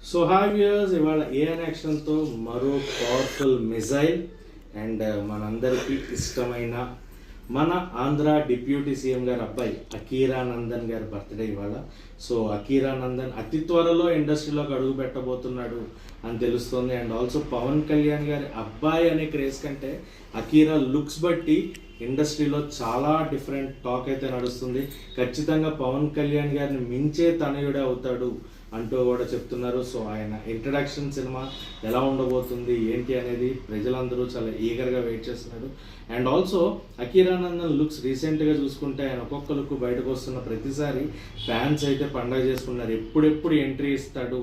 So hi viewers, ఇవాళ AN యాక్షన్తో మరో powerful missile and మనందరికీ ఇష్టమైన మన ఆంధ్ర డిప్యూటీ సీఎం గారి అబ్బాయి అకీరా నందన్ గారి బర్త్డే ఇవాళ. సో అకీరా నందన్ అతి త్వరలో ఇండస్ట్రీలోకి అడుగు పెట్టబోతున్నాడు అని తెలుస్తుంది. అండ్ ఆల్సో పవన్ కళ్యాణ్ గారి అబ్బాయి అనే క్రేజ్ కంటే అకీరా లుక్స్ బట్టి ఇండస్ట్రీలో చాలా డిఫరెంట్ టాక్ అయితే నడుస్తుంది. ఖచ్చితంగా పవన్ కళ్యాణ్ గారిని మించే తనయుడే అవుతాడు అంటూ కూడా చెప్తున్నారు. సో ఆయన ఇంట్రడక్షన్ సినిమా ఎలా ఉండబోతుంది ఏంటి అనేది ప్రజలందరూ చాలా ఈగర్గా వెయిట్ చేస్తున్నారు. And also Akira Nandan looks రీసెంట్గా చూసుకుంటే ఆయన ఒక్కొక్క లుక్ బయటకు వస్తున్న ప్రతిసారి ఫ్యాన్స్ అయితే పండగ చేసుకున్నారు. ఎప్పుడెప్పుడు ఎంట్రీ ఇస్తాడు,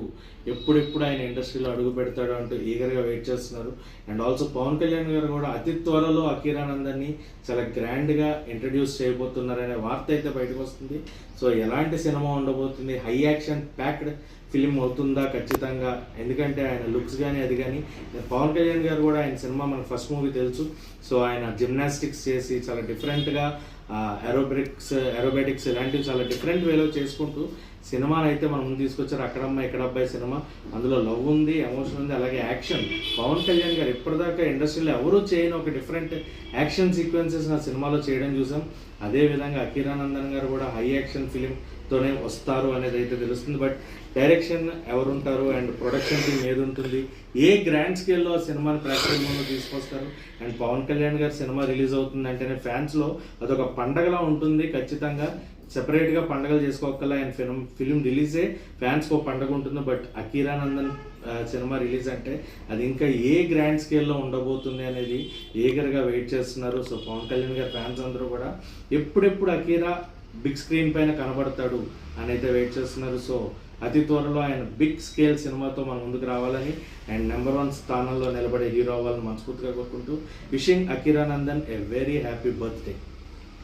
ఎప్పుడెప్పుడు ఆయన ఇండస్ట్రీలో అడుగు పెడతాడు అంటూ ఈగర్గా వెయిట్ చేస్తున్నారు. అండ్ ఆల్సో పవన్ కళ్యాణ్ గారు కూడా అతి త్వరలో అకీరా నందన్ని చాలా గ్రాండ్గా ఇంట్రడ్యూస్ చేయబోతున్నారనే వార్త అయితే బయటకు వస్తుంది. సో ఎలాంటి సినిమా ఉండబోతుంది, హై యాక్షన్ ప్యాక్డ్ ఫిలిం అవుతుందా ఖచ్చితంగా, ఎందుకంటే ఆయన లుక్స్ కానీ అది కానీ. పవన్ కళ్యాణ్ గారు కూడా ఆయన సినిమా మన ఫస్ట్ మూవీ తెలుసు. సో ఆయన జిమ్నాస్టిక్స్ చేసి చాలా డిఫరెంట్గా ఏరోబెటిక్స్ ఇలాంటివి చాలా డిఫరెంట్ వేలో చేసుకుంటూ సినిమాని అయితే మనం ముందు తీసుకొచ్చారు. అక్కడమ్మ ఇక్కడ అబ్బాయి సినిమా, అందులో లవ్ ఉంది, ఎమోషన్ ఉంది, అలాగే యాక్షన్. పవన్ కళ్యాణ్ గారు ఇప్పటిదాకా ఇండస్ట్రీలో ఎవరూ చేయని ఒక డిఫరెంట్ యాక్షన్ సీక్వెన్సెస్ నా సినిమాలో చేయడం చూసాం. అదేవిధంగా అకీరా నందన్ గారు కూడా హై యాక్షన్ ఫిలింతోనే వస్తారు అనేది అయితే తెలుస్తుంది. బట్ డైరెక్షన్ ఎవరుంటారు అండ్ ప్రొడక్షన్ టీమ్ ఏది ఉంటుంది, ఏ గ్రాండ్ స్కేల్లో ఆ సినిమాని ప్రేక్షకుల ముందు తీసుకొస్తారు. అండ్ పవన్ కళ్యాణ్ గారు సినిమా రిలీజ్ అవుతుంది అంటేనే ఫ్యాన్స్లో అదొక పండగలా ఉంటుంది. ఖచ్చితంగా సెపరేట్గా పండగలు చేసుకోగల ఆయన ఫిలిం రిలీజే ఫ్యాన్స్కి ఒక పండగ ఉంటుంది. But Akira Nandan cinema release అంటే అది ఇంకా ఏ గ్రాండ్ స్కేల్లో ఉండబోతుంది అనేది ఈగర్గా వెయిట్ చేస్తున్నారు. సో పవన్ కళ్యాణ్ గారి ఫ్యాన్స్ అందరూ కూడా ఎప్పుడెప్పుడు అకీరా బిగ్ స్క్రీన్ పైన కనబడతాడు అని అయితే వెయిట్ చేస్తున్నారు. సో అతి త్వరలో ఆయన బిగ్ స్కేల్ సినిమాతో మన ముందుకు రావాలని అండ్ నెంబర్ 1 స్థానంలో నిలబడే హీరో అవ్వాలని మనస్ఫూర్తిగా కోరుకుంటూ wishing Akira Nandan a very happy birthday.